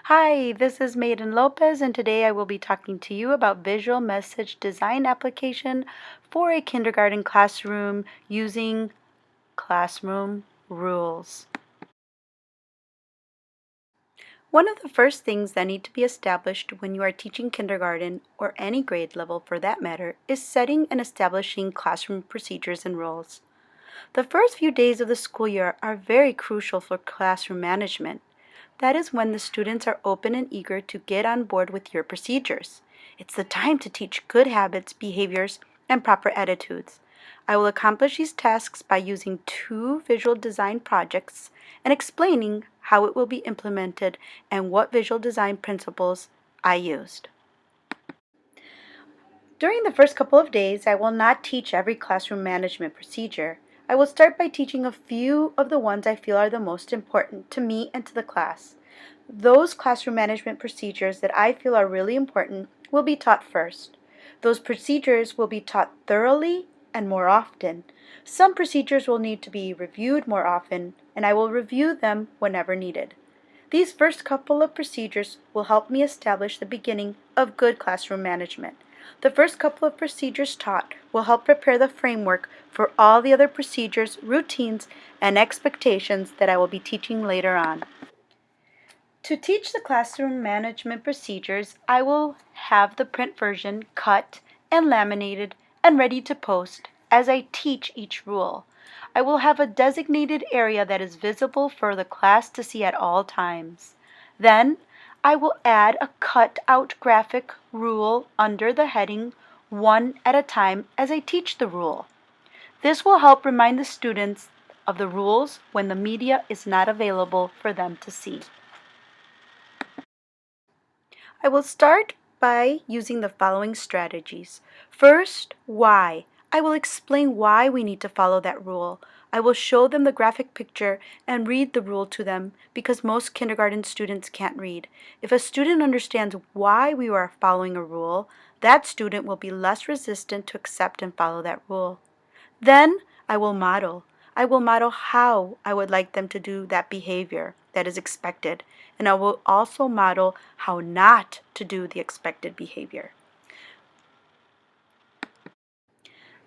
Hi, this is Maiden Lopez, and today I will be talking to you about visual message design application for a kindergarten classroom using classroom rules. One of the first things that need to be established when you are teaching kindergarten, or any grade level for that matter, is setting and establishing classroom procedures and rules. The first few days of the school year are very crucial for classroom management. That is when the students are open and eager to get on board with your procedures. It's the time to teach good habits, behaviors, and proper attitudes. I will accomplish these tasks by using 2 visual design projects and explaining how it will be implemented and what visual design principles I used. During the first couple of days, I will not teach every classroom management procedure. I will start by teaching a few of the ones I feel are the most important to me and to the class. Those classroom management procedures that I feel are really important will be taught first. Those procedures will be taught thoroughly and more often. Some procedures will need to be reviewed more often, and I will review them whenever needed. These first couple of procedures will help me establish the beginning of good classroom management. The first couple of procedures taught will help prepare the framework for all the other procedures, routines, and expectations that I will be teaching later on. To teach the classroom management procedures, I will have the print version cut and laminated and ready to post as I teach each rule. I will have a designated area that is visible for the class to see at all times. Then, I will add a cut-out graphic rule under the heading one at a time as I teach the rule. This will help remind the students of the rules when the media is not available for them to see. I will start by using the following strategies. First, why. I will explain why we need to follow that rule. I will show them the graphic picture and read the rule to them because most kindergarten students can't read. If a student understands why we are following a rule, that student will be less resistant to accept and follow that rule. Then I will model. I will model how I would like them to do that behavior that is expected, and I will also model how not to do the expected behavior.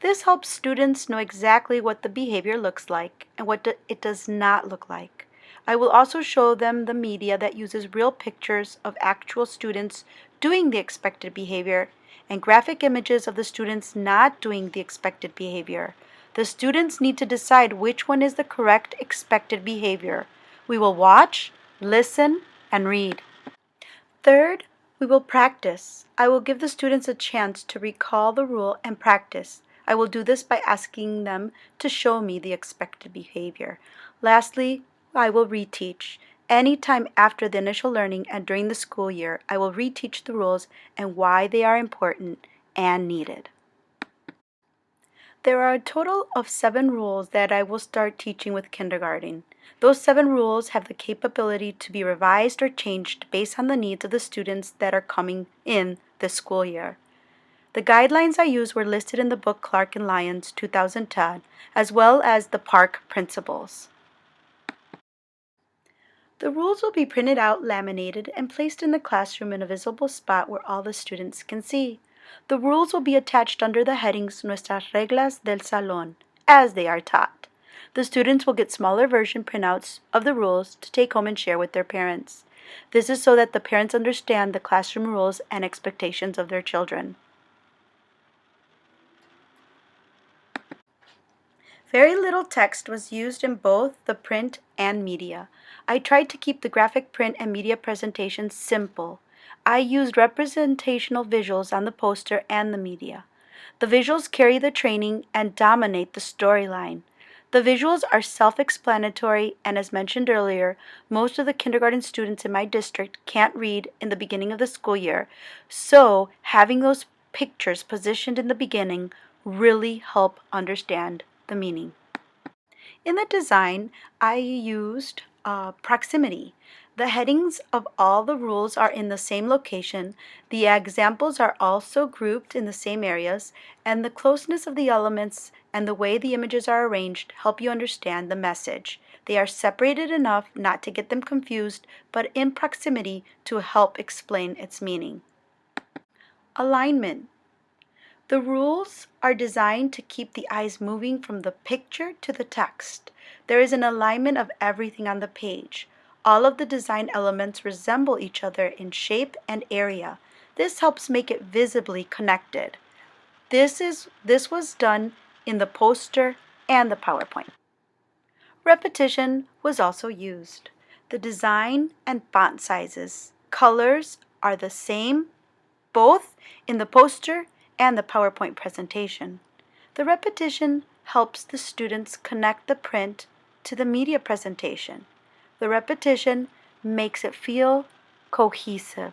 This helps students know exactly what the behavior looks like and what it does not look like. I will also show them the media that uses real pictures of actual students doing the expected behavior and graphic images of the students not doing the expected behavior. The students need to decide which one is the correct expected behavior. We will watch, listen, and read. Third, we will practice. I will give the students a chance to recall the rule and practice. I will do this by asking them to show me the expected behavior. Lastly, I will reteach. Anytime after the initial learning and during the school year, I will reteach the rules and why they are important and needed. There are a total of 7 rules that I will start teaching with kindergarten. Those 7 rules have the capability to be revised or changed based on the needs of the students that are coming in this school year. The guidelines I used were listed in the book Clark and Lyons 2010, as well as the Park Principles. The rules will be printed out, laminated, and placed in the classroom in a visible spot where all the students can see. The rules will be attached under the headings Nuestras Reglas del Salón, as they are taught. The students will get smaller version printouts of the rules to take home and share with their parents. This is so that the parents understand the classroom rules and expectations of their children. Very little text was used in both the print and media. I tried to keep the graphic print and media presentation simple. I used representational visuals on the poster and the media. The visuals carry the training and dominate the storyline. The visuals are self-explanatory, and as mentioned earlier, most of the kindergarten students in my district can't read in the beginning of the school year, so having those pictures positioned in the beginning really help understand the meaning. In the design, I used proximity. The headings of all the rules are in the same location, the examples are also grouped in the same areas, and the closeness of the elements and the way the images are arranged help you understand the message. They are separated enough not to get them confused, but in proximity to help explain its meaning. Alignment. The rules are designed to keep the eyes moving from the picture to the text. There is an alignment of everything on the page. All of the design elements resemble each other in shape and area. This helps make it visibly connected. This was done in the poster and the PowerPoint. Repetition was also used. The design and font sizes, colors are the same both in the poster and the PowerPoint presentation. The repetition helps the students connect the print to the media presentation. The repetition makes it feel cohesive.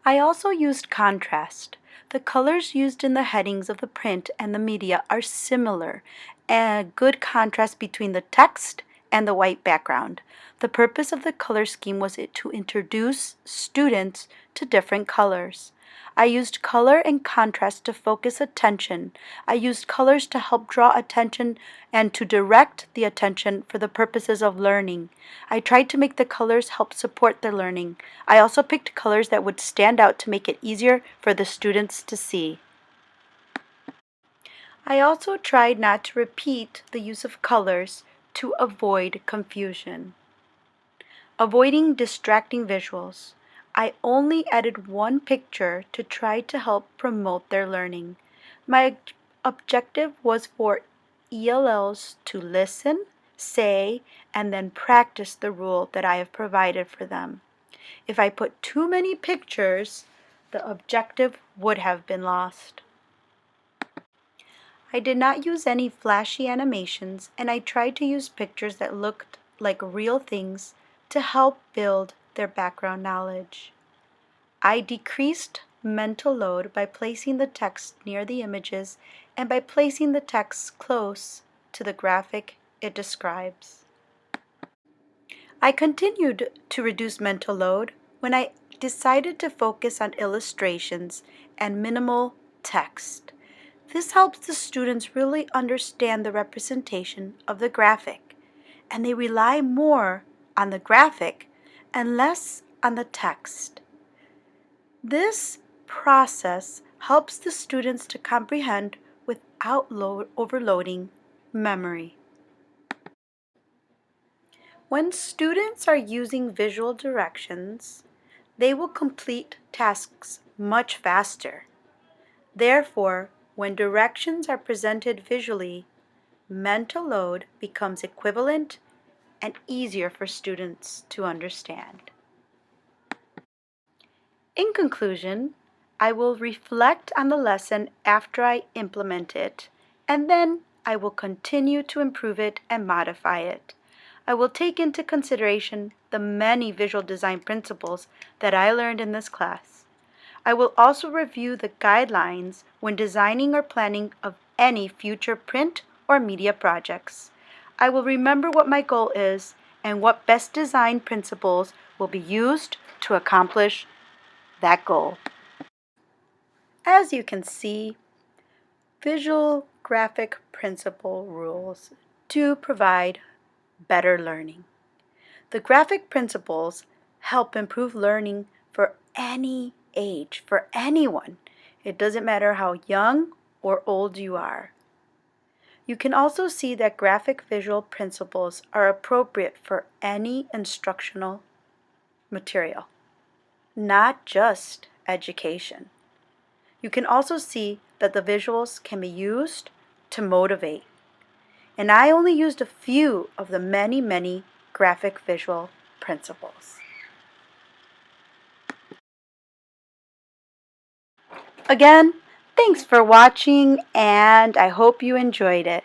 I also used contrast. The colors used in the headings of the print and the media are similar, and good contrast between the text and the white background. The purpose of the color scheme was to introduce students to different colors. I used color and contrast to focus attention. I used colors to help draw attention and to direct the attention for the purposes of learning. I tried to make the colors help support the learning. I also picked colors that would stand out to make it easier for the students to see. I also tried not to repeat the use of colors to avoid confusion. Avoiding distracting visuals. I only added one picture to try to help promote their learning. My objective was for ELLs to listen, say, and then practice the rule that I have provided for them. If I put too many pictures, the objective would have been lost. I did not use any flashy animations, and I tried to use pictures that looked like real things to help build their background knowledge. I decreased mental load by placing the text near the images and by placing the text close to the graphic it describes. I continued to reduce mental load when I decided to focus on illustrations and minimal text. This helps the students really understand the representation of the graphic, and they rely more on the graphic and less on the text. This process helps the students to comprehend without overloading memory. When students are using visual directions, they will complete tasks much faster. Therefore, when directions are presented visually, mental load becomes equivalent and easier for students to understand. In conclusion, I will reflect on the lesson after I implement it, and then I will continue to improve it and modify it. I will take into consideration the many visual design principles that I learned in this class. I will also review the guidelines when designing or planning of any future print or media projects. I will remember what my goal is and what best design principles will be used to accomplish that goal. As you can see, visual graphic principle rules do provide better learning. The graphic principles help improve learning for any age, for anyone. It doesn't matter how young or old you are. You can also see that graphic visual principles are appropriate for any instructional material, not just education. You can also see that the visuals can be used to motivate. And I only used a few of the many graphic visual principles. Again, thanks for watching, and I hope you enjoyed it.